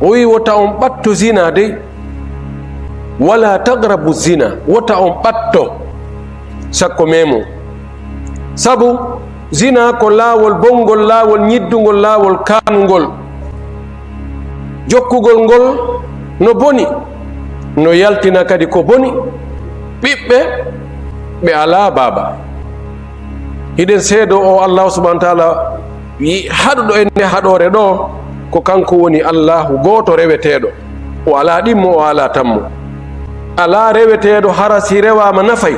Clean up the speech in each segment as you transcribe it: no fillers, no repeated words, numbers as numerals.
o wi wota on ɓatto zina dey wala tagrabu zina, wota on ɓatto sakko memo. Sabu zina ko laawol bongol, laawol ñiddugol, laawol kaanugol. Jokkugol ngol no boni, no yaltina kadi ko boni. ɓiɓɓe ɓe ala baaba. hiɗen seedo o allahu subahana taala wi haɗuɗo e nde haɗore ɗo ko kanko woni allahu gooto reweteeɗo. o ala ɗimmo, o ala tammo. ala reweteeɗo hara si rewama nafay,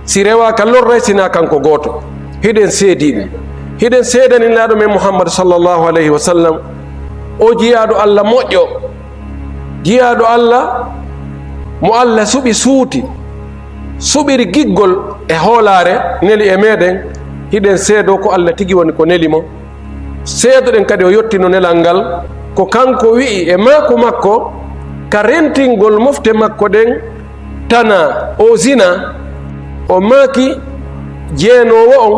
si rewaka lorray sina kanko gooto. hiɗen seediɗi, hiɗen seedaninaɗo men muhammad sallllahu alayhi wa sallam, o jiyaɗo allah moƴƴo, jiyaɗo allah mo allah suɓi suuti, suɓiri giggol e hoolare neli e meɗen. hiɗen seedo ko allah tigi woni ko neli mo. seedoɗen kadi o yettino nelal ngal ko kanko wi'i e maako makko ka rentingol mofte makko ɗen tana o zina, o maaki jeenowo on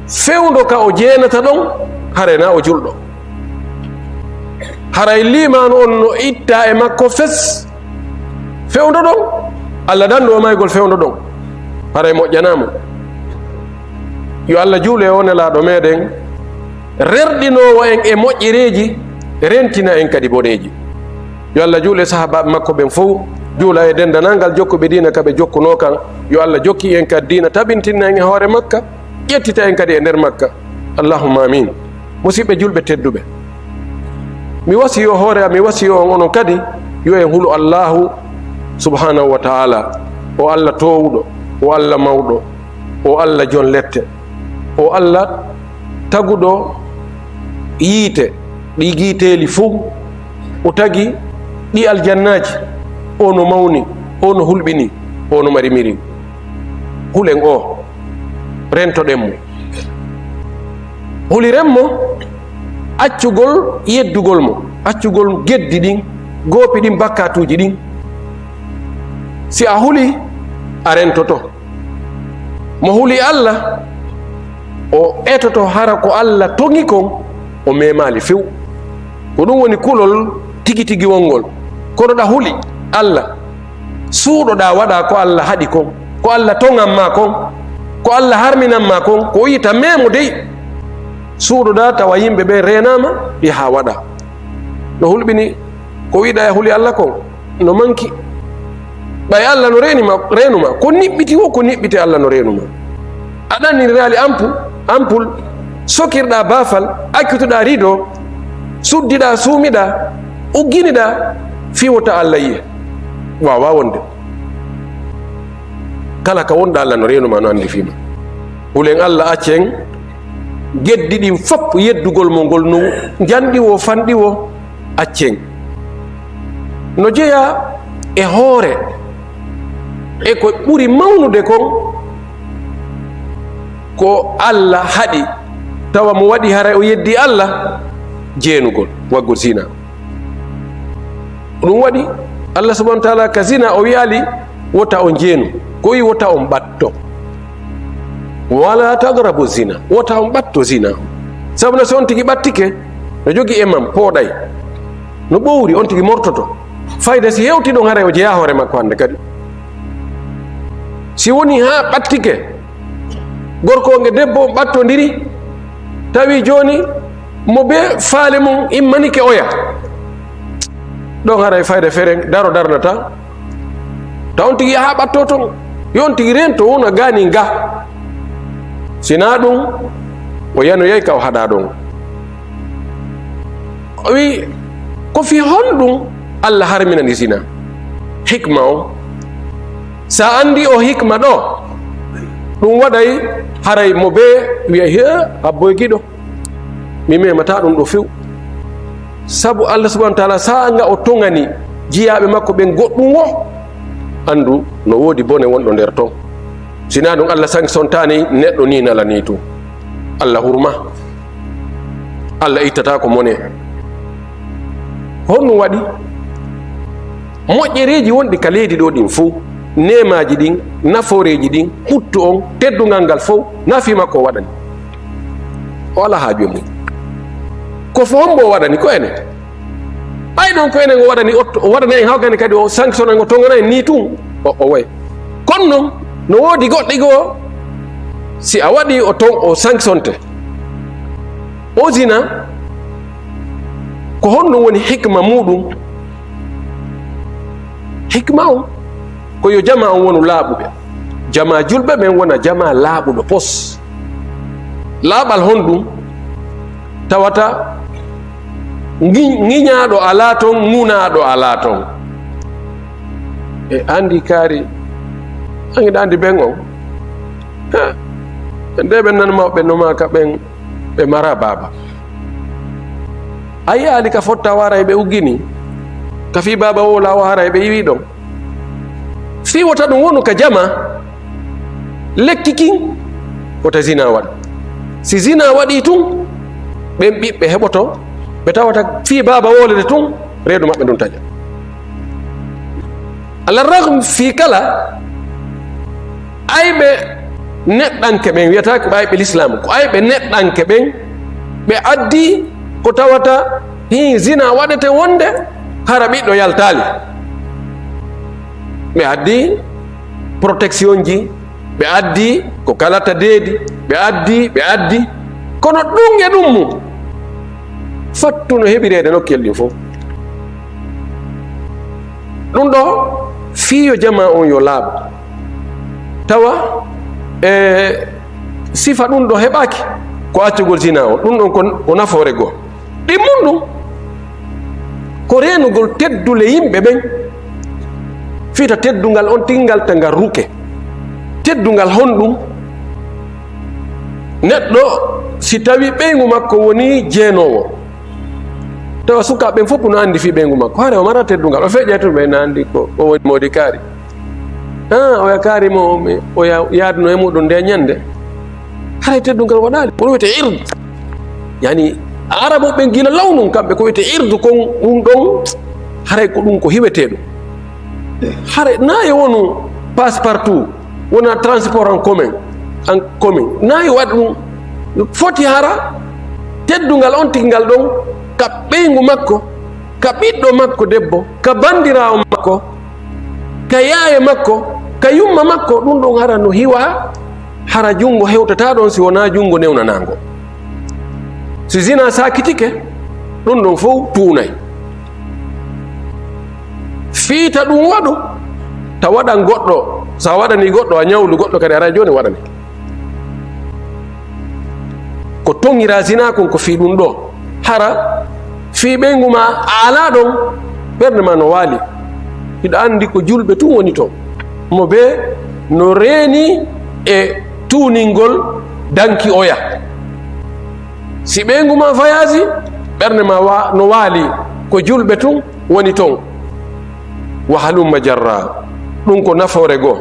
fewndo ka o jeenata ɗon harena o julɗo. haray limanu on no itta e makko fes fewndo ɗon, allah dandu o maygol fewndo ɗon, haray moƴƴanamo. yo allah juule o nelaɗo meɗen rerɗinowo en e moƴƴereji, rentina en kadi boneji. yo allah juule sahabaɓe makko ɓen fof, juula e dendanalngal jokkuɓe diina kaɓe jokkuno kan. yo allah jokki en kadi diina, tabintinna en e hoore makka, ƴettita en kadi e nder makka. allahumma amin. musidɓe julɓe tedduɓe, mi wasiyo hoore am, mi wasiyo on onon kadi yo en huulu allahu subhanahu wa taala, o allah towuɗo, o allah mawɗo, o allah jon lette, o allah taguɗo yiite ɗi giiteeli fof, o tagi ɗi aljannaji, o no mawni, o no hulɓini, o no mari miri. hulen o rentoɗen mo, huliren mo accugol yeddugol mo, accugol geddi ɗin, goopi ɗin, bakkatuji ɗin. si a huli a rentoto. mo huli allah o etoto hara ko allah toŋi kon o memali few. ko ɗum woni kulol tigi tigi wongol. kono ɗa huli allah, suuɗoɗa waɗa ko allah haɗi kon, ko allah toŋanma kon, ko allah harminanma kon, ko yita memo dey. suuɗoɗa tawa yimɓe ɓe renama yaha waɗa no hulɓini ko wiɗa e huli allah kon no manki. ɓay allah no renuma ko niɓɓiti wo, ko niɓɓiti allah no renuma. aɗanni raali ampul sokirɗa baafal, akkituɗa rido, suddiɗa, suumiɗa, ugginiɗa, fiwota allah yiye, wawa wonde. kala ka wonɗa allah no renuma no andi fima. hulen allah accen geddi ɗin fopp yeddugol mo ngol no janɗi wo, fanɗi wo, accen no jeeya e hoore e ko ɓuri mawnude kon ko allah haɗi tawa mo waɗi haray o yeddi allah, jeenugol waggo zina. ɗum waɗi allah subahana taala ka zina o wiyali wota on jeenu, ko wi wota on ɓatto, wala tagrabu zina, wota on ɓatto zina. sabu no so on tigi ɓattike no jogi emam pooɗay, no ɓowri on tigi mortoto. fayda si hewti ɗon haray o jeeya hoore makko hannde kadi. si woni ha ɓattike, gorko nge debbo ɓattodiri, tawi joni mo be faale mum immanike oya, ɗon haray fayda feren daro darnata. ta on tigi yaha ɓatto ton, yon tigi rento wona gani nga. sina ɗum o yanoyay ka o haɗa ɗon. o wi ko fi honɗum allah harminani zina. hikma o, sa andi o hikma ɗo, ɗum waɗay haray mo be wiya he abboy giɗo mi memata ɗum ɗo few. sabu allah subahana taala sa nga o toŋani jiyaɓe makko ɓen goɗɗum o, andu no woodi bone wonɗo nder ton. sina ɗum allah sanctiontani neɗɗo ni nala ni tu. allah hurma, allah ittata ko mone. honɗum waɗi moƴƴereji wonɗi ka leydi ɗo ɗin fof, nemaji ɗin, naforeji ɗin, ɓuttu on, teddugal ngal fof nafi makko o waɗani. o ala haaju e mum, ko fo hombo o waɗani ko ene. ɓay ɗon ko enen o waɗani en hawgani kadi o sanction en o tongana en ni tun o way kono noon no woodi goɗɗi goo si a waɗi o sanctionte o zina ko honɗum woni hikma muɗum hikma on ko yo jama on wonu laaɓuɓe jama julɓe ɓen wona jama laaɓuɗo pos laaɓal honɗum tawata ŋiñaɗo ala ton ŋunaɗo ala ton e andi kaari angiɗa andi ɓen on nde ɓe nanmawɓe nomaka ɓen ɓe mara baba a yiyaali ka fotta wara e ɓe uggini ka fi baba wola o hara e ɓe yiwi ɗon fi wota ɗum wonu ka jama lekki kin wota zina waɗa si zina waɗi tun ɓen ɓiɓɓe heɓoto ɓe tawata fi baba wolede tun reedu maɓɓe ɗum taƴa ala ragme fi kala ayɓe neɗɗanke ɓen wiyatake ɓayɓe l'islam ko ayɓe neɗɗanke ɓen ɓe addi ko tawata zina waɗete wonde hara ɓiɗɗo yaltali ɓe addi protection ji ɓe addi ko kalata deedi ɓe addi kono ɗum e ɗum mum fattuno heɓirede nokkel ɗin fof ɗum ɗo fiyo jama on yo laaɓa tawa sifa ɗum ɗo heɓaki ko accugol zina o ɗum ɗon ko nafoore goo ɗimmum ɗum ko renugol teddule yimɓe ɓen fiita teddungal on tingal ta ngal ruke teddungal honɗum neɗɗo si tawi ɓeygu makko woni jeenowo tawa sukaɓe ɓen fof no andi fi ɓeygu makko hare o mara teddungal o feƴƴeto ɓe no andi ko o woni modi kaari oya kaari mo o yaadno e muɗum nde ñande haray teddungal waɗali ko wiyete irde yani arabu ɓe gila lawnum kamɓe ko wiyete irde kon ɗum ɗon haray ko ɗum ko hiweteɗum hare nayi wonu passe partout wona transport en commun nayi waɗa ɗum foti hara teddungal on tigingal ɗon ka ɓeygu makko ka ɓiɗɗo makko debbo ka bandirawo makko ka yaaye makko ka yumma makko ɗum ɗon hara no hiwa hara jungo hewtata ɗon si wona jungo newnanago si zina sakitike ɗum ɗon fof tuunay fiita ɗum waɗu ta waɗan goɗɗo sa waɗani goɗɗo a ñawlu goɗɗo kadi ara joni waɗani ko tongira zina kon ko fi ɗum ɗo hara fi ɓeygu ma ala ɗon ɓerde ma no waali hiɗa andi ko julɓe tun woni toon mo be no reeni e tuuningol danki oya si ɓeygu ma fayaasi ɓerde ma no waali ko julɓe tun woni toon wa halumma jarra ɗum ko nafoore goo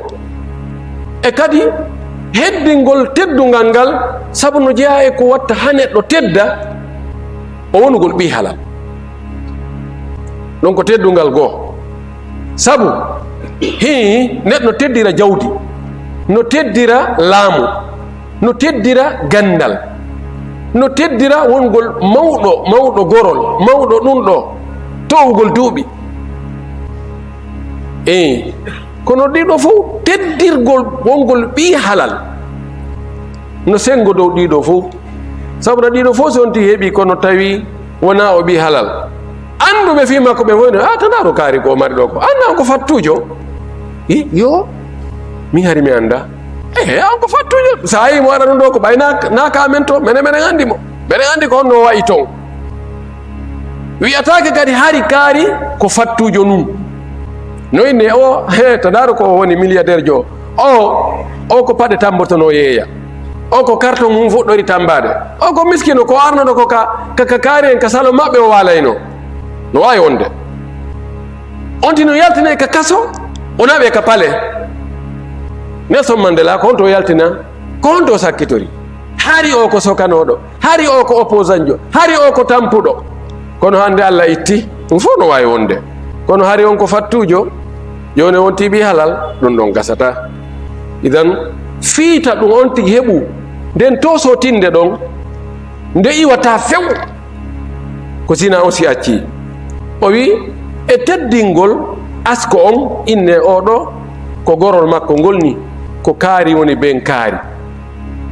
e kadi heddingol teddungal ngal sabu no jeeya e ko watta ha neɗɗo tedda o wonugol ɓi halal ɗon ko teddungal goo sabu neɗɗo teddira jawdi no teddira laamu no teddira gandal no teddira wongol mawɗo gorol mawɗo ɗum ɗo towugol duuɓi kono ɗiɗo fof teddirgol wongol ɓi halal no sengo dow ɗiɗo fof sabuɗa ɗiɗo fof so onti heeɓi kono tawi wona o ɓi halal anduɓe fi makko ɓe fof tanaɗo kaari ko mari ɗo ko anda on ko fattujo yo mi hari mi anda on ko fattujo sa yi mo waɗa ɗum ɗo ko ɓay na kamen to minen andi mo minen andi ko honno wayi toon wiyatake kadi hari kaari ko fattujo num no inni o tanaɗo ko woni milliardaire jo o ko paɗe tambotono yeeya o ko carton mum fuɗɗori tambade o ko miskino ko arnoɗo ko ka kaari en ka salo maɓɓe o walayno no wawi wonde on tino yaltina ka kaso o naɓe ka pale Nelson Mandela ko on to yaltina ko on to sakkitori hari o ko sokanoɗo hari o ko opposant jo hari o ko tampuɗo kono hande Allah itti ɗum fof no wawi wonde kono hari on ko fattujo joni on tiɓi halal ɗum ɗon gasata idan fiita ɗum on tigi heɓu nden to so tinde ɗon nde iwata few ko sina on si acci o wi e teddingol asko on inne oɗo ko gorol makko ngol ni ko kaari woni ben kaari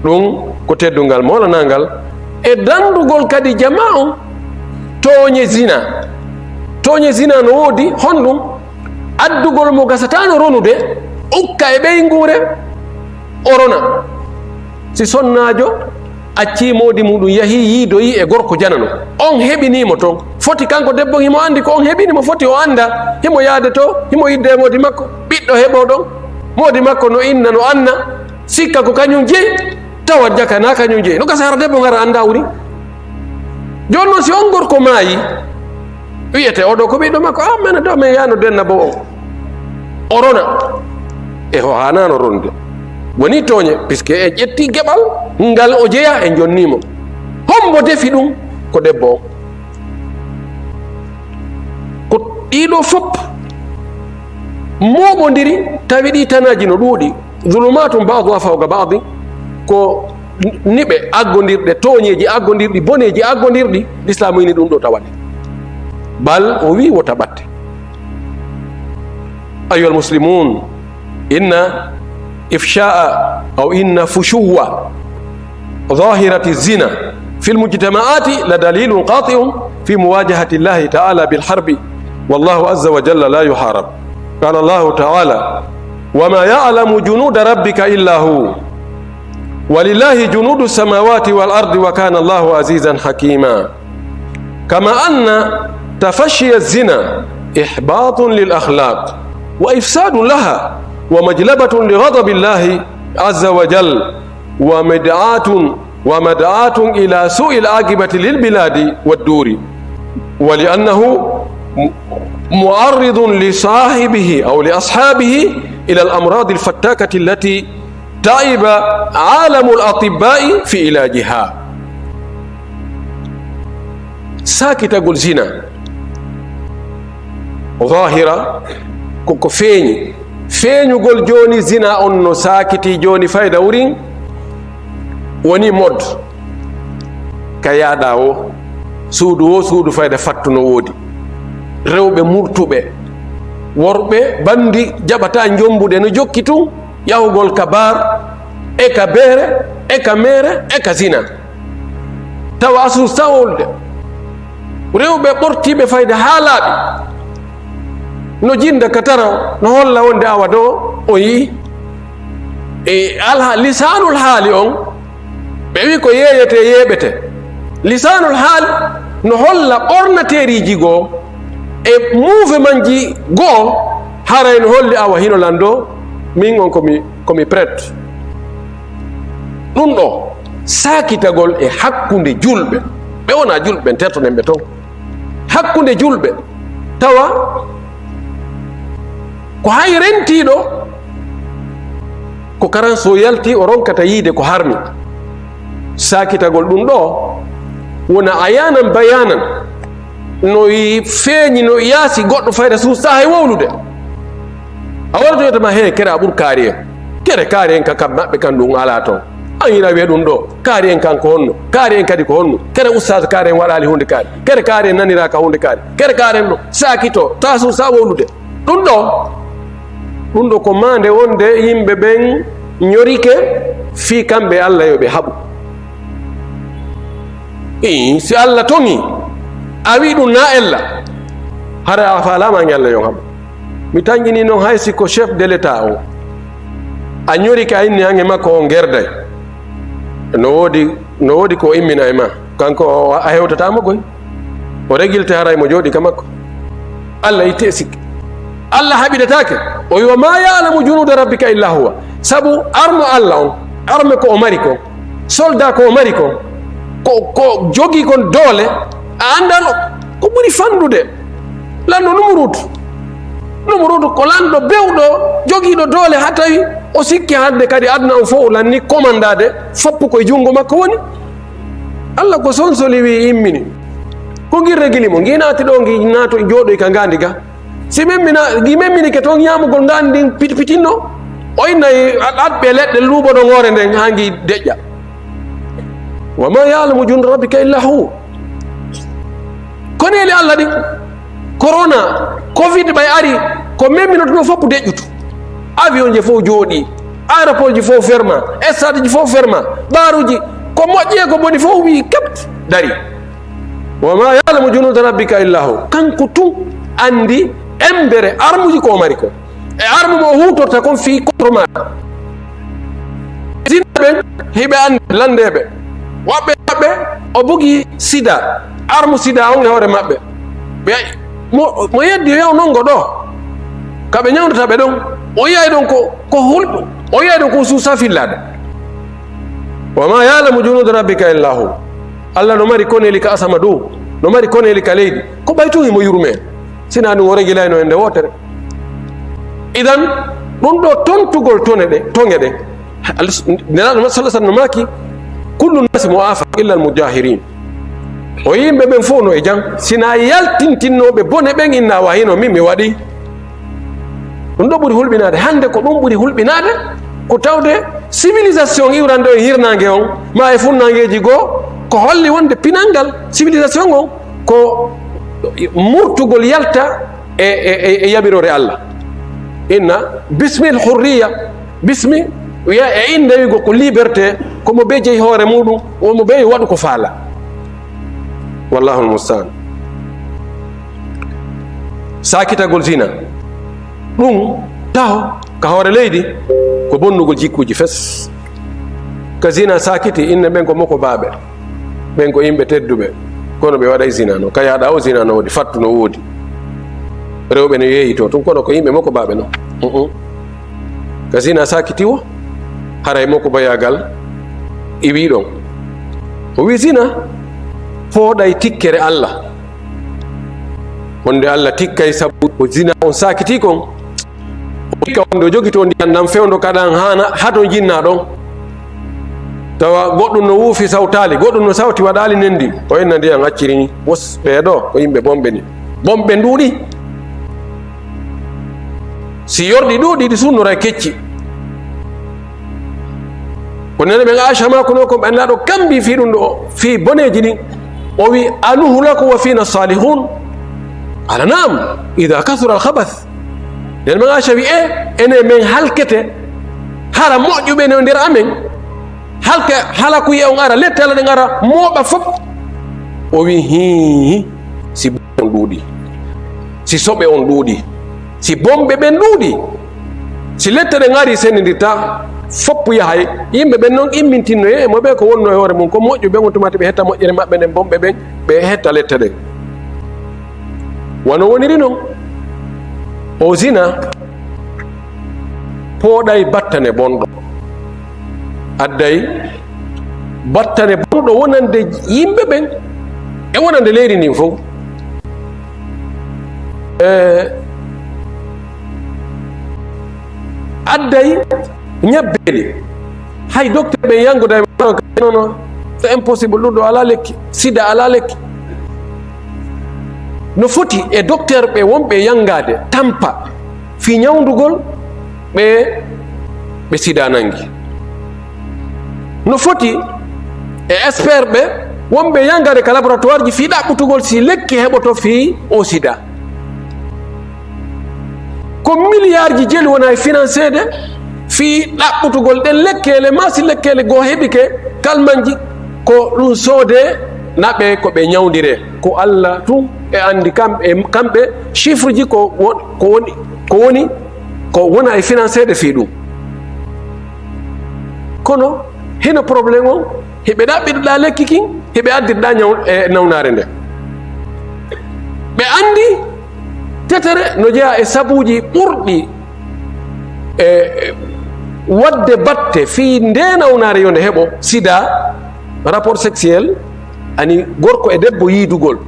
ɗum ko teddungal mawlanangal e dandugol kadi jama on tooñe zina no woodi honɗum addugol mo gasatano ronude ukka e ɓeygure o rona si sonnajo acci modi muɗum yahi yiidoyi e gorko janano on heɓinimo toon foti kanko debbo himo andi ko on heɓinimo foti o anda himo yaade to himo yidde e modi makko ɓiɗɗo heɓo ɗon modi makko no inna no anna sikka ko kañum jeyi tawa jakana kañum jeyi no gasara debbo gara anda wuri joni noon si on gorko maayi wiyete oɗo ko ɓiɗɗo makko mene do min yano denna bo o rona e o hanano ronde woni tooñe puisque e ƴetti geɓal ngal o jeeya e jonnimo hombo defi ɗum ko debbo o ko ɗiɗo fopp moɓodiri tawi ɗi tanaji no ɗuuɗi zulumatum ba'duha fawqa ba'di ko niɓe aggodirɗe tooñeji aggodirɗi boneji aggodirɗi l'islam ini ɗum ɗo tawaɗe bal o wi wota ɓatte أيها المسلمون إن إفشاء أو إن فشو ظاهرة الزنا في المجتمعات لدليل قاطع في مواجهة الله تعالى بالحرب والله عز وجل لا يحارب قال الله تعالى وما يعلم جنود ربك إلا هو ولله جنود السماوات والأرض وكان الله عزيزا حكيما كما أن تفشي الزنا إحباط للأخلاق وإفساد لها ومجلبة لغضب الله عز وجل ومدعاة إلى سوء العاقبة للبلاد والدور ولأنه معرض لصاحبه أو لأصحابه إلى الأمراض الفتاكة التي تعب عالم الأطباء في علاجها ساكت أقول زنا ظاهرة koko feeñugol joni zina on no sakiti joni fayda wurin woni mod ka yaada o suudu fayda fattu no woodi rewɓe murtuɓe worɓe bandi jaɓata jombude no jokki tun yahugol ka bar e ka beere e ka mere e ka zina tawa asus tawolde rewɓe ɓortiɓe fayda haalaɓe no jinda ka tara no holla wonde awa do o yi e lisanul haali on ɓe wi ko yeeyete yeeɓete lisanul haali no holla ɓornateriji goo e mouvement ji goo haray no holli awa hino lando min on komi prête ɗum ɗo sakitagol e hakkunde julɓe ɓe wona julɓe tertonen ɓe toon hakkunde julɓe tawa ko hay rentiɗo ko karan so yalti o ronkata yiide ko harmi sakitagol ɗum ɗo wona ayanan bayanan no feeñi no yaasi goɗɗo fayda suusta hay wowlude a wartoytama he kere a ɓuur kaari en kere kaari en ka kam maɓɓe kan ɗum ala toon an yina wiye ɗum ɗo kaari en kan ko honno kaari en kadi ko honno kere ustad kaari en waɗali hunde kaari kere kaari en naniraka hunde kaari kere kaari en ɗo sakito ta suusta wowlude ɗum ɗo ko mande wonde yimɓe ɓen ñorike fi kamɓe Allah yo ɓe haɓu si Allah toŋi a wi ɗum na ella hara a falamaŋe Allah yon haɓu mi tañƴini noon hay sikko chef de l'état o a ñorike a inni hange makko on gerday no woodi ko immina e ma kanko a hewtatamo koy o regilte haray mo jooɗi ka makko Allah itte sikki Allah haɓidatake o wiwa ma ya'lamu junuda rabbika illa huwa sabu armo Allah on arme ko o mari ko soldat ko o mari ko ko jogi kon doole a andano ko ɓuri fandude lanɗo numurutu ko lanɗo bewɗo jogiiɗo doole ha tawi o sikki hadde kadi aduna on fof o lanni commandade foppu koye junngo makko woni Allah ko sonsoli wi immini ko girre gilimo ginati ɗo gi nato jooɗoy ka ngandi ga si memmini ke toon ñamugol ngandi ndin pitinno o innayi aɗɓe leɗɗe luuɓoɗo hoore nden ha ngi deƴƴa wa ma ya'lamu junuda rabbika illa hu koneli Allah ɗi corona covid bay ari ko meminotono fopp deƴƴutu avion je fof jooɗi aéroport ji fof ferma stade ji fof ferma baaruji ko moƴƴe ko boni fof wi kat dari wama yalamu junuda rabbika illa hu kanko tun andi embere armuji ko mari ko e armu mo hutorta kon fi contre maɗa ɓen hiɓe andi landeɓe woɓɓe o bugi sida armu sida on e hoore maɓɓe ɓe mo yeddi yo nongo ɗo kaɓe ñawdata ɓe ɗon o yiyay ɗon ko hulɓo o yiyay ɗon ko suusa fillade wama yalamu junuda rabbika illa hu allah no mari koneli ka asama dow no mari koneli ka leydi ko ɓaytu himo yurmen sina ɗum o regilayno e nde wotere idan ɗum ɗo tontugol toŋe ɗe nelaɗo sallah sallam no maki kullu nasi muafa illa al mujahirin o yimɓe ɓen fof no e jang sina yaltintinnoɓe bone ɓen inna wahino min mi waɗi ɗum ɗo ɓuri hulɓinade hande ko ɗum ɓuri hulɓinade ko tawde civilisation iwrande o hirnangue on ma e funnangueji goo ko holli wonde pinangal civilisation on ko murtugol yalta e yaɓirore allah inna bismil hurriya bismi wiya e inde wigo ko liberté komo be jeeyi hoore muɗum womo be waɗu ko faala wallahu almustaan sakitagol zina ɗum taw ka hoore leydi ko bonnugol jikkuji fes ka zina sakiti inne ɓen ko moko baaɓe ɓen ko yimɓe tedduɓe kono ɓe waɗay zina no ka yaaɗa o zina no woodi fattu no woodi rewɓe no yeeyi to tun kono ko yimɓe moko baaɓe no ka zina sakiti o haray moko bayagal iwi ɗon o wi zina fooɗay tikkere allah wonde allah tikkay sabu ko zina on sakiti kon o tikka wonde o jogi to ndiyan nan fewdo kaɗan hana hato jinna ɗon tawa goɗɗum no wuufi sawtali goɗɗum no sawti waɗali nendi o enna ndiyan accirini wos ɓeeɗo ko yimɓe bomɓe ni bomɓe nduuɗi si yorɗi ɗuuɗi ɗi sunnora e kecci ko nene ɓen acha ma kono ko ɓennaɗo kambi fi ɗum ɗo fi boneji ɗin o wi anuhlako wa fina salihun ala nam ida kasura alhabath nene ɓen acha wi ene men halkete hara moƴƴuɓe no nder amen halke halakuye on ara lettala ɗen ara mooɓa fof o wi hi si bomɓe on ɗuuɗi si soɓe on ɗuuɗi si bomɓe ɓen ɗuuɗi si lette ɗen ari sendidirta foppu yahay yimɓe ɓen noon immintinno e moɓe ko wonno e hoore mum ko moƴƴuɓe on tumati ɓe hetta moƴƴere maɓɓe nden bomɓe ɓen ɓe hetta lette ɗen wono woniri noon o zina pooɗay battane bonɗo adday battane bonɗo wonande yimɓe ɓen e wonande leydi ndin fof adday ñabbeeli hay docteur ɓen yangoda nono c'est impossible ɗum ɗo ala lekki sida ala lekki no foti e docteur ɓe wonɓe yangade tampa fi ñawdugol ɓe sida nangi no foti e expert ɓe wonɓe yangade ka laboratoire ji fi ɗaɓɓutugol si lekki heɓoto fi o sida ko milliard ji jeli wona e financede fi ɗaɓɓutugol ɗen lekkele ma si lekkele goo heɓike kalmanji ko ɗum soode naɓe ko ɓe ñawdire ko allah tun e andi kamɓe chiffre ji ko wona e financede fi ɗum kono hino probléme o heɓe ɗaɓɓiɗoɗa lekki kin heɓe addirɗa nawnare nde ɓe andi tetere no jeeya e sabuji ɓurɗi e wadde batte fi nde nawnare yonde heɓo sida rapport sexuel ani gorko e debbo yiidugol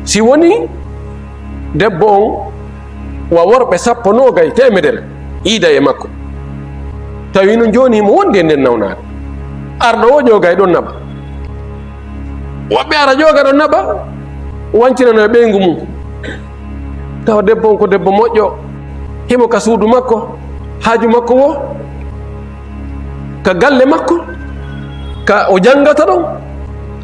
si woni debbo on wa worɓe 190 iida e makko tawi no joni mo wondi e nden nawnare arɗo o ƴoga e ɗon naɓa woɓɓe ara ƴoga ɗon naɓa wancinano e ɓeygu mum tawa debbo on ko debbo moƴƴo himo ka suudu makko haaju makko wo ka galle makko ka o janngata ɗon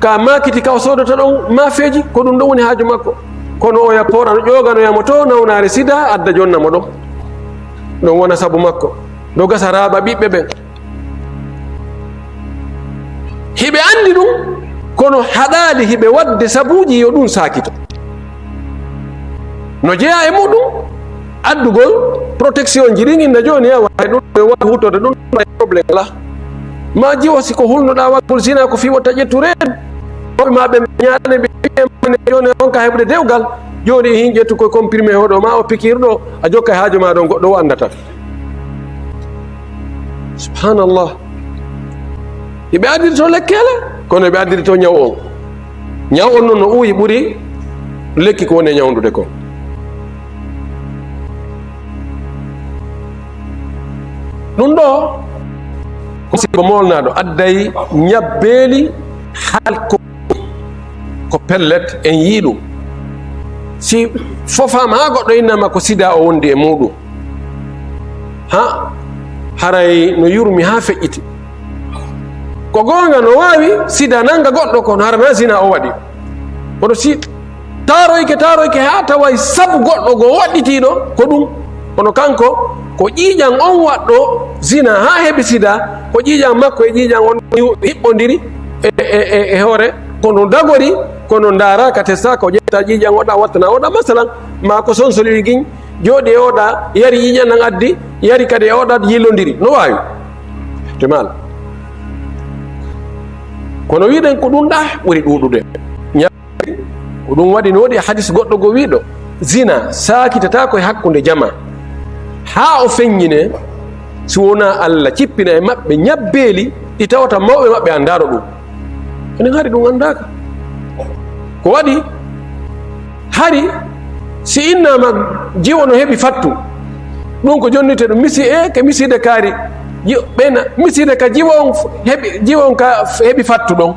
ka makiti ka sodota ɗon mafeji ko ɗum ɗo woni haaju makko kono o yappoɗa no ƴoganoyamo to nawnare sida adda jonnamo ɗon ɗon wona sabu makko no gasa raaɓa ɓiɓɓe ɓen hiɓe andi ɗum kono haɗali hiɓe wadde sabuji yo ɗum sakito no jeeya e muɗum addugol protection ji ɗin inna joni a wawi ɗum e wawi hutode ɗum probléme ala ma jiwo siko hulnoɗa waggol sina ko fiwata ƴettu reedu oɓe ma ɓe ñaane ɓe joni on ka heɓde dewgal joni hin ƴettu koye comprimé oɗo ma o pikirɗo a jokka haaju ma ɗon goɗɗo o andata subhanallah hiɓe addiri to lekkele kono ɓe addiri to ñaw on ñaw on noon no ɓuuri ɓuuri lekki ko woni e ñawdude ko ɗum ɗo musiba molnaɗo adday ñabbeeli halko ko pellet en yiiɗum si fofama ha goɗɗo innama ko sida o wondi e muɗum ha haray no yurmi ha feƴƴiti ko gonga no wawi sida nanga goɗɗo kono harana sina o waɗi kono si taroyke ha taway sabu goɗɗo go waɗɗitiɗo ko ɗum kono kanko ko ƴiƴan on waɗɗo zina ha heɓi sida ko ƴiƴan makko e ƴiƴan on hiɓɓodiri e hoore kono dagori kono daraka testa ko ƴetta ƴiƴan oɗa wattana oɗa masalan ma ko sonsoli guiñ jooɗi e oɗa yari ƴiƴan nan addi yari kadi e oɗa yillodiri no wawi ihtimal kono wiɗen ko ɗum ɗa ɓuri ɗuɗude ko ɗum waɗi no waɗi hadis goɗɗo go wiɗo zina sakitata koye hakkude jama ha o feññine si wona Allah cippina e maɓɓe ñabbeeli ɗi tawata mawɓe maɓɓe andaɗo ɗum enen hari ɗum andaka ko waɗi hari si innama jiwo no heɓi fattu ɗum ko jonnite ɗum misi ke miside kaari ɓena miside ka jiwo on ka heɓi fattu ɗon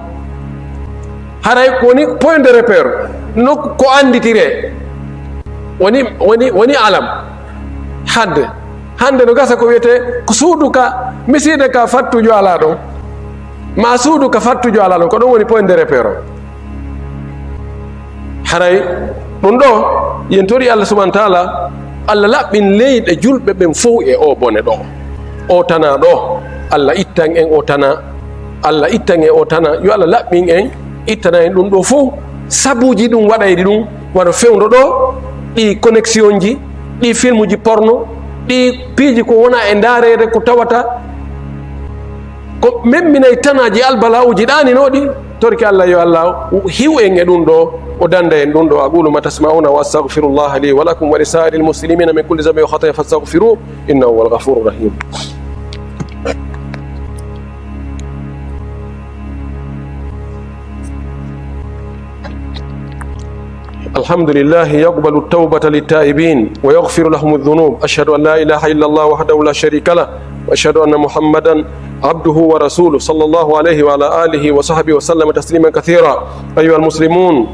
haray woni point de repère no ko anditire woni alam hande no gasa ko wiyete ko suudu ka miside ka fattujo ala ɗon ma suudu ka fattujo ala ɗon ko ɗon woni point de repère o haray ɗum ɗo yen tori Allah subhanahu wa taala Allah laɓɓin leyɗe julɓe ɓen fof e o bone ɗo o tana ɗo Allah ittan en o tana Allah ittan en o tana yo Allah laɓɓin en ittana en ɗum ɗo fof sabuji ɗum waɗayɗi ɗum waɗa fewdo ɗo ɗi connexion ji ɗi film ji porno ɗi piiji ko wona e ndaarede ko tawata ko memminay tanaji albalawuji ɗaninoɗi torki Allah yo Allah hiw en e ɗum ɗo o danda en ɗum ɗo aqulu ma tasma'una wa astaghfirullah li wa lakum wa li sa'iril muslimina min kulli dhanbin wa khata'in fastaghfiruhu innahu huwal ghafurur rahim. الحمد لله يقبل التوبة للتائبين ويغفر لهم الذنوب أشهد أن لا إله إلا الله وحده لا شريك له وأشهد أن محمدا عبده ورسوله صلى الله عليه وعلى آله وصحبه وسلم تسليما كثيرا. أيها المسلمون،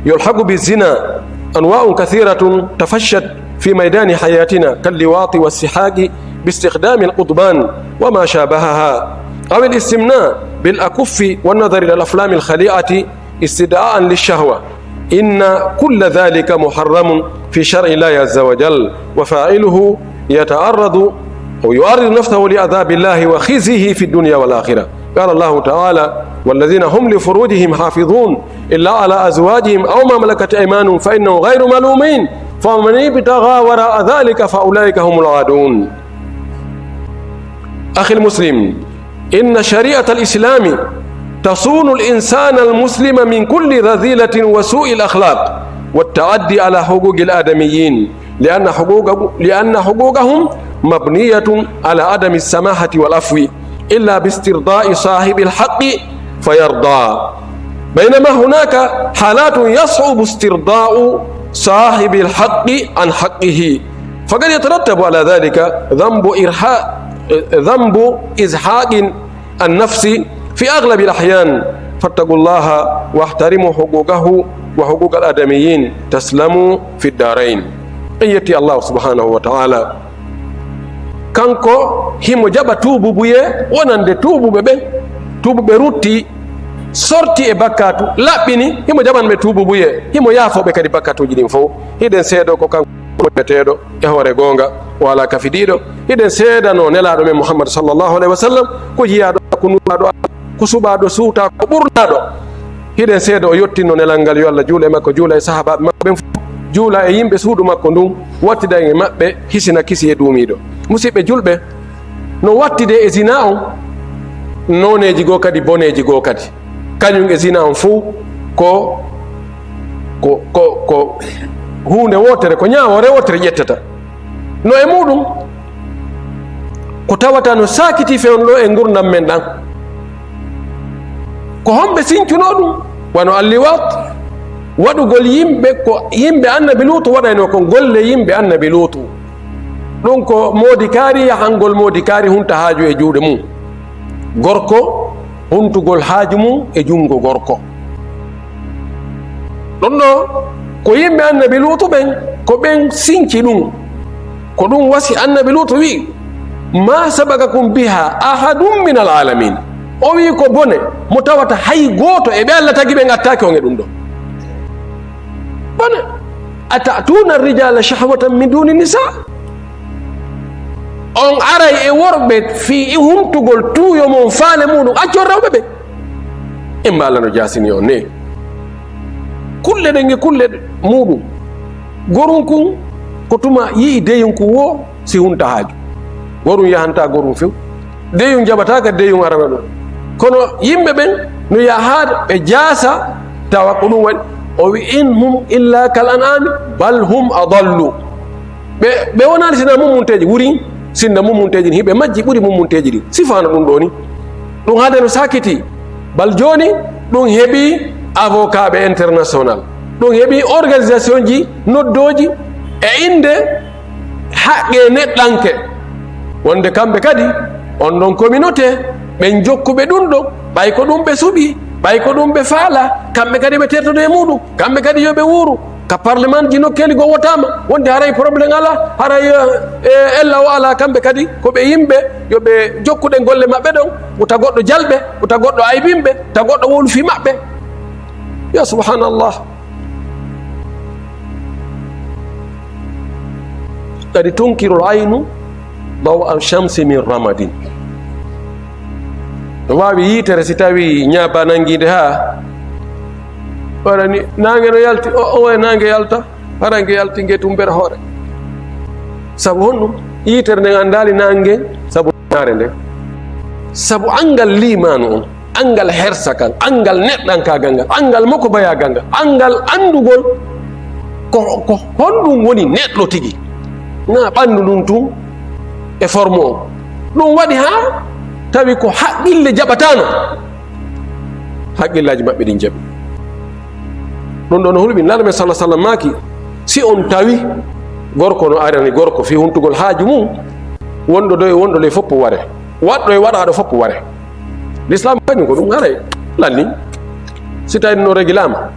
يلحق بالزنا أنواع كثيرة تفشت في ميدان حياتنا كاللواط والسحاق باستخدام القضبان وما شابهها، أو الاستمناء بالأكف والنظر إلى الأفلام الخليعة استدعاء للشهوة. إن كل ذلك محرم في شرع الله عز وجل، وفاعله يتعرض أو يعرض نفسه لعذاب الله وخزيه في الدنيا والآخرة. قال الله تعالى: والذين هم لفروجهم حافظون إلا على أزواجهم أو ما ملكت أيمانهم فإنهم غير ملومين فمن ابتغى وراء ذلك فأولئك هم العادون. أخي المسلم، إن شريعة الإسلام تصون الإنسان المسلم من كل رذيلة وسوء الأخلاق والتعدي على حقوق الآدميين، لأن حقوقهم مبنية على عدم السماحة والعفو إلا باسترضاء صاحب الحق فيرضى، بينما هناك حالات يصعب استرضاء صاحب الحق عن حقه، فقد يترتب على ذلك ذنب إزحاق النفس في أغلب الأحيان. فاتقوا الله واحترموا حقوقه وحقوق الآدميين تسلموا في الدارين. إيتي الله سبحانه وتعالى kanko himo jaɓa tuubu buye wonande tuubuɓe ɓen tuubuɓe rutti sorti e bakkatu laɓɓini himo jaɓanɓe tuububuye himo yaafoɓe kadi bakkatuji ɗin fof hiɗen seedo ko kanko meteɗo e hoore gonga wala kafidiɗo hiɗen seedano nelaɗo men Muhammad sallallahu alaihi wa sallam ko jiyaɗo ko nuraɗo ko suɓaɗo suuta ko ɓurnaɗo hiɗen seedo o yettinno nelal ngal yo Allah juula e makko juula e sahabaɓe makko ɓen fof juula e yimɓe suudu makko ndun wattida e maɓɓe hisina kisi e duumiɗo musidɓe julɓe no wattide e zina on noneji goo kadi boneji goo kadi kañum e zina on fuu ko hunde wotere ko ñawore wotere ƴettata no e muɗum ko tawata no sakiti fewnɗo e gurdam men ɗan ko homɓe sincuno ɗum wano alliwat waɗugol yimɓe ko yimɓe annabi luutu waɗayno ko golle yimɓe annabi luutu ɗum ko moodi kaari yahangol moodi kaari hunta haaju e juuɗe mum gorko huntugol haaju mum e jungo gorko ɗon ɗo ko yimɓe annabi luutu ɓen ko ɓen sinci ɗum ko ɗum wasi annabi luutu wi ma sabakakum biha ahadum min alalamin o wi ko bone mo tawata hay gooto e ɓe Allah tagi ɓe gattaki on e ɗum ɗo bone atatuna arrijala shahwatan min duni nisa on aray e worɓe fi humtugol tuuyo mon faale muɗum accon rewɓe ɓe en Allah no jasini on ne kulle ɗen e kulle muɗum gorum kun ko tuma yii deyum kun wo si hunta haaju gorum yahanta gorum few deyum jaɓataka deyum arana ɗum kono yimɓe ɓen no yaha ɓe jaasa tawa ko ɗum waɗi o wi in hum illa kal an'ami bal hum adallu ɓe wonani sina mummunteji wuri sinna mummunteji ɗin hiɓe majji ɓuuri mummunteji ɗin sifano ɗum ɗo ni ɗum haade no sakiti bal joni ɗum heeɓi avocat ɓe international ɗum heeɓi organisation ji noddoji e inde haqqe neɗɗanke wonde kamɓe kadi on ɗon communauté ɓen jokkuɓe ɗum ɗo ɓay ko ɗum ɓe suuɓi ɓay ko ɗum ɓe faala kamɓe kadi ɓe tertodo e muɗum kamɓe kadi yoɓe wuuru ka parlement ji nokkeli go wotama wonde haray probléme ala haray ella o ala kamɓe kadi koɓe yimɓe yoɓe jokkuɗe golle maɓɓe ɗon uta goɗɗo jalɓe uta goɗɗo aybimɓe ta goɗɗo wolfi maɓɓe ya subhanallah kadi tunkirul aynu daw al shamsi min ramadin no wawi yitere si tawi ñaaba nanguide ha waɗani nangue no yalti o e nangue yalta harangue yalti gue tumbere hoore saabu honɗum yitere nden andali nangue saabu naare nde saabu angal limanu on angal hersa kan angal neɗɗankagal ngal angal makko bayagal ngal angal andugol ko honɗum woni neɗɗo tigui na ɓandu ɗum tun e forme o ɗum waɗi ha tawi ko haqqille jaɓatano haqqillaji maɓɓe ɗin jaɓi ɗum ɗo no hulɓi nalamen sallah sallam maki si on tawi gorko no arani gorko fi huntugol haaju mum wonɗo ɗo e wonɗo le foppo ware waɗɗo e waɗaɗo foppo ware l'islam kañum ko ɗum haray lanni si tawi no régilama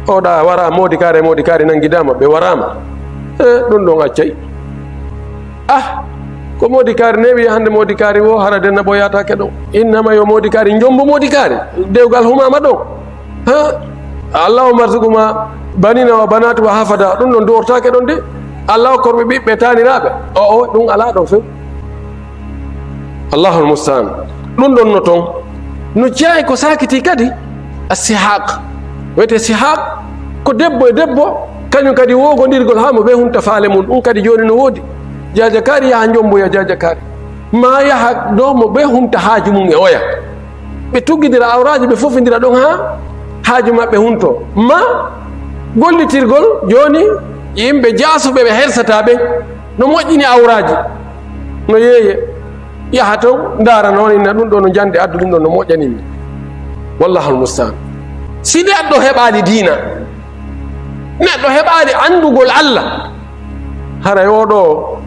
oɗa wara modi kaari nanguidama ɓe warama ɗum ɗon accay ko modi kaari newi hande modi kaari o hara denna ɓo yatake ɗon innama yo modi kaari jombo modi kaari dewgal humama ɗon allahu marsuguma banina wa banatu wa hafada ɗum ɗon duwortake ɗon de allahu korɓe ɓiɓɓe taniraɓe o ɗum ala ɗon few allahul mustaan ɗum ɗon no toon no jeeyi ko sakiti kadi a sihaq wiyete sihaq ko debbo e debbo kañum kadi wogodirgol ha mo ɓe hunta faale mum ɗum kadi joni no woodi jajakari yaha jomboya jajakari ma yaha ɗo mo ɓe humta haaju mum e oya ɓe tuggidira awraji ɓe fofidira ɗon ha haaju maɓɓe hunto ma gollitirgol joni yimɓe jaasoɓe ɓe hersata ɓe no moƴƴini awraji no yeeye yaha toon ndara noon inna ɗum ɗo no jande addu ɗum ɗo no moƴƴanimi wallahul mustaan si neɗɗo heɓali diina neɗɗo heɓali andugol Allah haray oɗo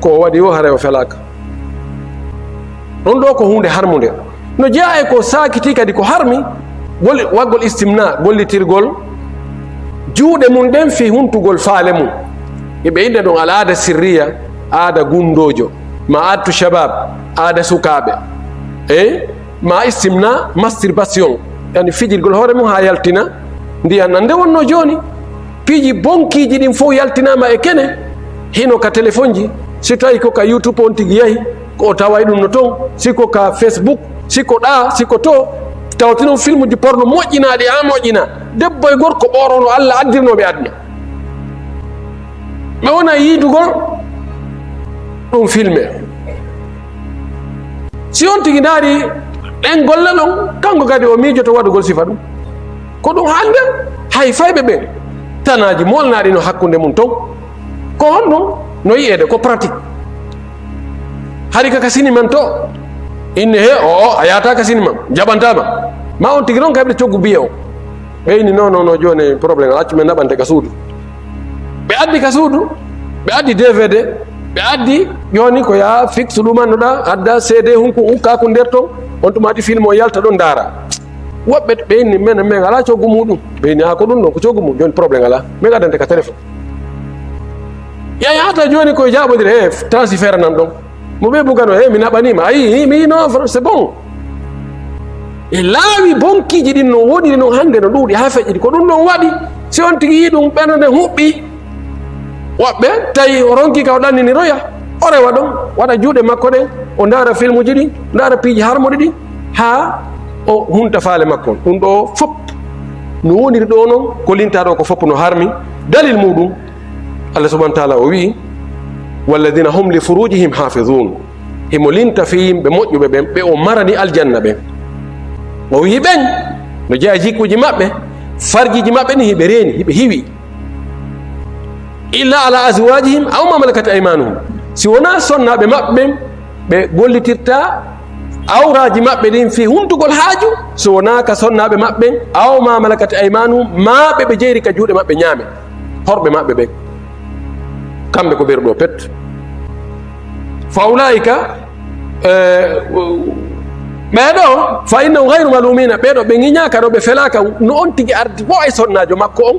ko waɗi o haray o felaka ɗon ɗo ko hunde harmude no jeeya e ko sakiti kadi ko harmi waggol istimna gollitirgol juuɗe mum ɗen fi huntugol faale mum eɓe inde ɗon al aada sirriya aada gundojo ma adtu shabab aada sukaɓe ma istimna masturbation yani fijirgol hoore mum ha yaltina ndiya nande wonno joni piiji bonkiji ɗin fof yaltinama e kene hino ka téléphone ji si tawi ko ka YouTube on tigi yahi ko taway ɗum no toon siko ka Facebook siko ɗa siko to tawtinon film ji porno moƴƴinaɗi ha moƴƴina debbo e gorko ɓorono Allah addirnoɓe aduna ɓe wona yiidugol ɗum filme si on tigi daari ɗen golle ɗon kanko kadi o miijoto waɗugol sifa ɗum ko ɗum hande hay fayɓe ɓe tanaji molnaɗi no hakkude mum ton ko honɗum no yiyede ko pratique hari kaka siniman to inne he o a yata ka sinima jaɓantama ma on tigi ɗon ka heɓde coggu biye o ɓeyni non joni probléme accu men naɓante ka suudu ɓe addi ka suudu ɓe addi DVD ɓe addi joni ko ya fixe ɗumannoɗa adda CD hunko ukkaku nder ton on tumati film o yalta ɗon daara woɓɓe ɓeyni men ala coggu muɗum ɓeyni ha ko ɗum ɗon ko coggu mum joni probléme ala min addante ka téléphone yayata joni koye jaɓodire e transfert nan ɗon mo ɓe bugano mi naɓanima ayi mi non c'est bon e laawi bonkiji ɗin no woniri noon hande no ɗuuɗi ha feƴƴiɗi ko ɗum ɗon waɗi si on tigi yi ɗum ɓernde huɓɓi woɓɓe tawi o ronki ka o ɗannini roya o rewa ɗon waɗa juuɗe makko ɗen o ndaara film uji ɗi ndaara piiji harmoɗi ɗi ha o hunta faale makko ɗum ɗo fop no woniri ɗo noon ko lintaɗo ko fop no harmi dalil muɗum Allah subhanahu wa taala o wi walladina hum li furujihim hafidun himo linta fi yimɓe moƴƴuɓe ɓen ɓe o marani aljanna ɓen o wi ɓen no jeeya jikkuji maɓɓe farjiji maɓɓe ni hiɓe reeni hiɓe hiwi illa ala azwajihim aw ma malakat aymanuhum si wona sonnaɓe maɓɓe ɓen ɓe gollitirta awraji maɓɓe ɗin fi huntugol haaju so wona ka sonnaɓe maɓɓe aw ma malakat aymanuhum ma ɓe jeyri ka juuɗe maɓɓe ñaame horɓe maɓɓe ɓen kamɓe ko ɓerɗo pet fa ulaika ɓeɗo fa innahum gayru malumina ɓeɗo ɓe ŋiñaka ɗo ɓe felaka no on tigi ardi wo e sonnajo makko on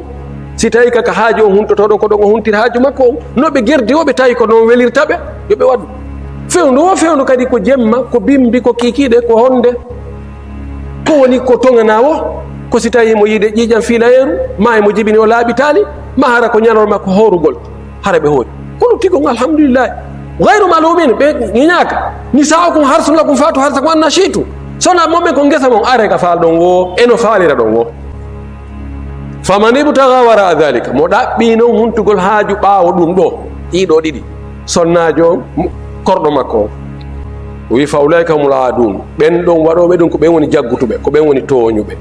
si tawi kaka haaju on huntotoɗon ko ɗon o huntira haaju makko on no ɓe gerdi o ɓe tawi ko noon welirta ɓe yo ɓe waɗu fewndu o fewndu kadi ko jemma ko bimbi ko kikiɗe ko honde ko woni ko toŋana o ko si tawi mo yiide ƴiƴam fiilayeru ma emo jibini o laaɓitali ma hara ko ñalorma ko horugol hara ɓe hoori kono tigon alhamdulillahi gayru malumin ɓe ŋiñaka ni sawa kum harsula kum fatu harsa ko anna shiitu sona moɓe ko ngesa mon are ka faal ɗon wo eno faalira ɗon wo faman ibtaga wara dhalika mo ɗaɓɓi noon huntugol haaju ɓaawo ɗum ɗo ɗiɗo ɗiɗi sonnajo korɗo makko o wi fa ulaika humul aadun ɓen ɗon waɗoɓe ɗum ko ɓen woni jaggutuɓe ko ɓen woni toñuɓe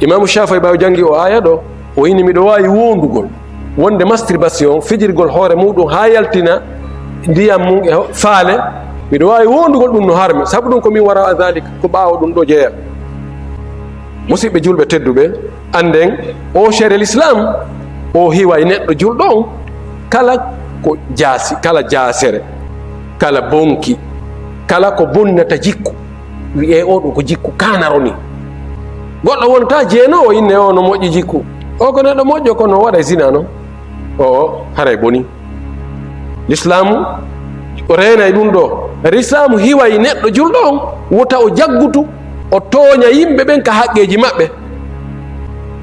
imamu Shafi'i ɓawi jangi o aya ɗo o ini miɗo wawi wondugol wonde masturbation fijirgol hoore muɗum ha yaltina ndiyam mum e faale miɗo wawi wondugol ɗum no harmi saabu ɗum komin wara dhalika ko ɓaawo ɗum ɗo jeeya musidɓe julɓe tedduɓe anden o chére l'islam o hiwa e neɗɗo julɗo on kala ko jaasi kala jaasere kala bonki kala ko bonnata jikku wiye oɗo ko jikku kanaro ni goɗɗo wonta jeenowo inne o no moƴƴi jikku o ko neɗɗo moƴƴo kono waɗa zina noon o haray boni l'islamu o reenay ɗum ɗo l'islamu hiwa e neɗɗo julɗo on wota o jaggutu o tooña yimɓe ɓen ka haqqeji maɓɓe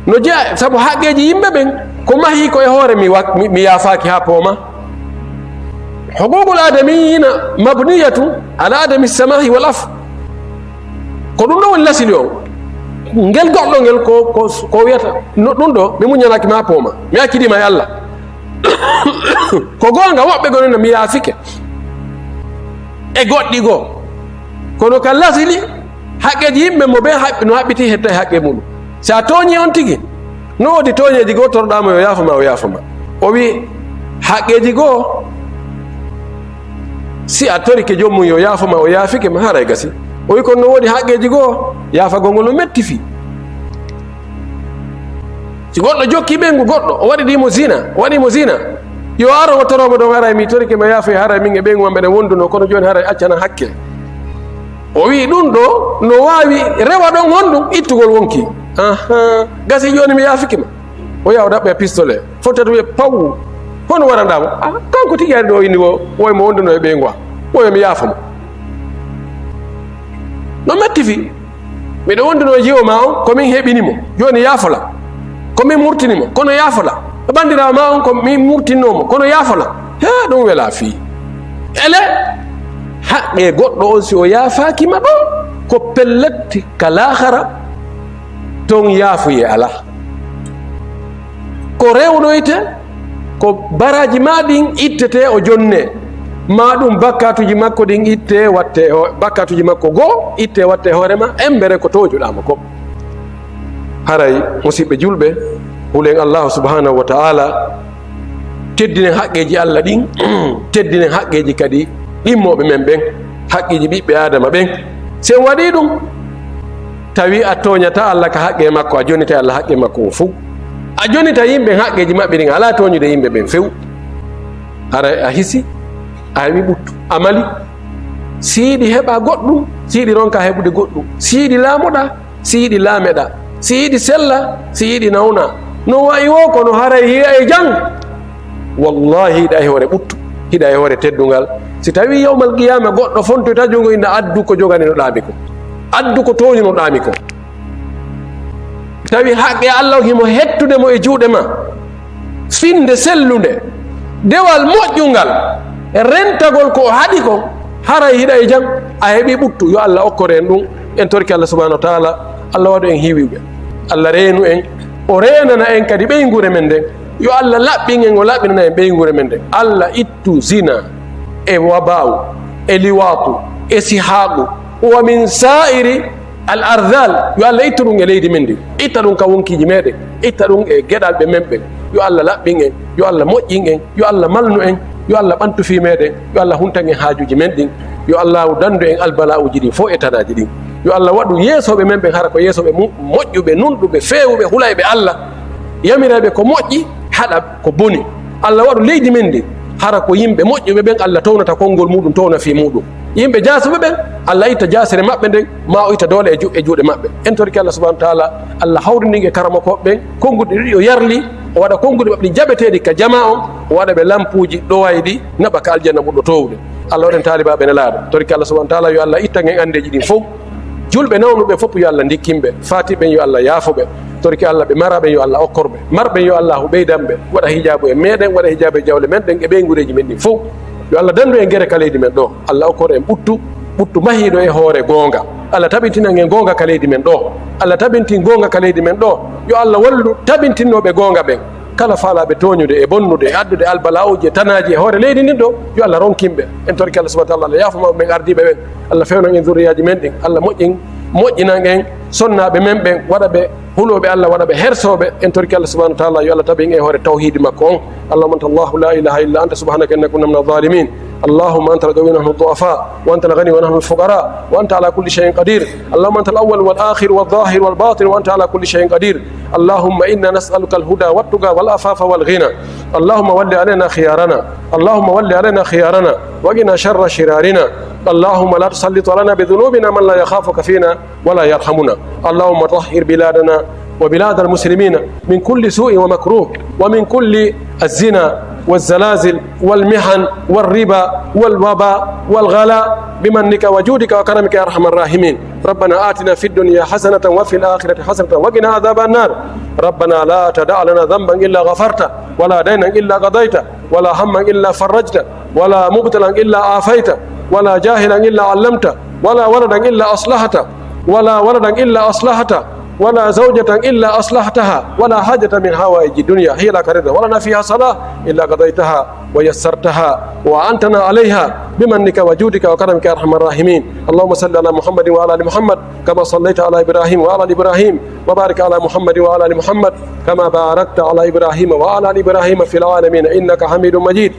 no jeeya sabu haqqeji yimɓe ɓen ko mahi ko e hoore mi yaafaki ha pooma hukukul adamiyina mabniyatu ala adami samahi wal af ko ɗum ɗo woni lasili o ngel goɗɗo ngel ko wiyata ɗum ɗo mi muñanaki ma pooma mi hakkidima e Allah ko gonga woɓɓe gonino mi yaafike e goɗɗi goo kono ka lasili haqqeji yimɓe mo ɓe no haɓɓiti hetta e haqqe muɗum sa tooñi on tigi no wodi tooñeji goo torɗama o yaafama o wi haqqeji goo si a torike jommum yo yaafama o yaafike ma haray gasi o wi kono no wodi haqqeji goo yaafagol ngol no metti fi si goɗɗo jokki ɓengu goɗɗo o waɗimo zina yo aro o toromo ɗon haray mi torike ma yaafa haray min e ɓengu mamɓe ɗen wonduno kono joni haray accana hakke o wi ɗum ɗo no wawi rewa ɗon honɗum ittugol wonki gasi joni mi yaafikima o yaha o ɗaɓɓe pistolet fottata wiye paw hono waranɗamo kanko tigi ari ɗo inni woymo wonduno e ɓengu a woyo mi yaafamo no metti fi miɗo wondino jiwo ma on komin heɓinimo joni yaafola komin murtinimo kono yaafola bandirawo ma on ko min murtinnomo kono yaafola he ɗum wela fii ele haqqe goɗɗo on si o yaafakima ɗon ko pelletti ka lahara ton yaafuye ala ko rewnoyte ko baraji ma ɗin ittete o jonne ma ɗum bakkatuji makko ɗin itte watte bakkatuji makko goo itte watte hoorema embere ko tojuɗama ko haray musidɓe julɓe hulen allahu subhanahu wa ta'ala teddinen haqqeji allah ɗin teddinen haqqeji kadi ɗimmoɓe men ɓen haqqiji ɓiɓɓe adama ɓen sen waɗi ɗum tawi a toñata allah ka haqqe makko a jonita allah haqqe makko o fuu a jonita yimɓe haqqeji maɓɓe ɗin ala toñude yimɓe ɓen few ara a hisi a heɓi ɓuttu amali siiɗi heɓa goɗɗum siiɗi ronka heɓude goɗɗum siiɗi laamoɗa siiɗi laameɗa siiɗi sella siiɗi nawna no wayi wo kono haray hiɗa e jang wallahi hiɗa e hoore ɓuttu hiɗa e hoore teddungal si tawi yawmal qiyama goɗɗo fontoyta jongo ina addu ko joganinoɗami ko addu ko toñunoɗami ko tawi haqqe allah himo hettudemo e juuɗe ma finde sellude dewal moƴƴungal e rentagol ko o haɗi ko haray hiɗa e jam a heeɓi ɓuttu yo allah okkore en ɗum en torki allah subahanahu wa taala allah waɗu en hiwiɓe allah reenu en o renana en kadi ɓeygure men nden yo allah laɓɓin en o laɓɓinana en ɓeygure men nden allah ittu zina e wabawu e liwatu e sihaqu wa min sa'iri al ardal yo allah itta ɗum e leydi men ndi itta ɗum ka wonkiji meɗen itta ɗum e gueɗalɓe men ɓen yo allah laɓɓin en yo allah moƴƴin en yo allah malnu en yo allah ɓantufi meɗen yo allah huntan en haajuji men ɗin yo allah dandu en albala'uji ɗin fof e tanaji ɗin yo allah waɗu yeesoɓe men ɓen hara ko yeesoɓe moƴƴuɓe nunɗuɓe fewuɓe hulayɓe allah yamiraɓe ko moƴƴi haɗa ko boni allah waɗu leydi men ndi hara ko yimɓe moƴƴuɓe ɓen allah townata konngol muɗum towna fi muɗum yimɓe jasuɓe ɓen allah itta jasere maɓɓe nden ma o itta doole e juuɗe maɓɓe en torki allah subahana wa taala allah hawrindin e karamakoɓe ɓen konnguɗi ɗiɗi o yarli o waɗa konnguɗi maɓɓe ɗi jaɓeteɗi ka jama on o waɗa ɓe lampuji ɗowayi ɗi naɓa ka aljanna ɓurɗo towde allah waɗen taalibaɓe ne laaɗo torki allah subahana wa taala yo allah ittan en andeji ɗin fof julɓe nawnuɓe fof yo allah dikkinɓe fatiɓen yo allah yaafoɓe torki allah ɓe maraɓen yo allah okkorɓe marɓen yo allahu ɓeydanɓe waɗa hijabu e meɗen waɗa hijabu e jawle men ɗen e ɓeygureji men ɗin fof yo allah dandu en guere ka leydi men ɗo allah okkor en ɓuttu mahiɗo e hoore goonga allah tabintinan en goonga ka leydi men ɗo allah tabintin goonga ka leydi men ɗo yo allah wallu tabintinnoɓe goonga ɓen kala faalaɓe toñude e bonnude e addude albala'uji e tanaji e hoore leydi ndin ɗo yo allah ronkinɓe en torki allah subahana taala allah yaafoma ɓen ardiɓe ɓen allah fewnan en zuriyaji men ɗin allah moƴƴinan en sonnaɓe men ɓen waɗa ɓe huloɓe allah waɗa ɓe hersoɓe en torki allah subahana wa taala yo allah tabi en e hoore tawhidi makko on allahuma anta allahu la ilaha illa anta subhanaka inna kunna min adh-dhalimin اللهم أنت القوي ونحن الضعفاء وأنت الغني ونحن الفقراء وأنت على كل شيء قدير اللهم أنت الأول والآخر والظاهر والباطن وأنت على كل شيء قدير اللهم إنا نسألك الهدى والتقى والعفاف والغنى اللهم ول علينا خيارنا اللهم ول علينا خيارنا وقنا شر شرارنا اللهم لا تسلط علينا بذنوبنا من لا يخافك فينا ولا يرحمنا اللهم طهر بلادنا وبلاد المسلمين من كل سوء ومكروه ومن كل الزنا والزلازل والمحن والربا والوباء والغلاء بمنك وجودك وكرمك يا ارحم الراحمين ربنا آتنا في الدنيا حسنة وفي الآخرة حسنة وقنا عذاب النار ربنا لا تدع لنا ذنبا إلا غفرته ولا دينا إلا قضيته ولا هما إلا فرجته ولا مبتلا إلا عافيته ولا جاهلا إلا علمته ولا ولدا إلا أصلحته ولا ولدا إلا أصلحته ولا زوجة إلا أصلحتها ولا حاجة من حوائج الدنيا هي لك رضا ولنا فيها صلاة إلا قضيتها ويسرتها وأنتنا عليها بمنك وجودك وكرمك يا أرحم الراحمين اللهم صل على محمد وعلى آل محمد كما صليت على إبراهيم وعلى آل إبراهيم وبارك على محمد وعلى آل محمد كما باركت على إبراهيم وعلى آل إبراهيم في العالمين إنك حميد مجيد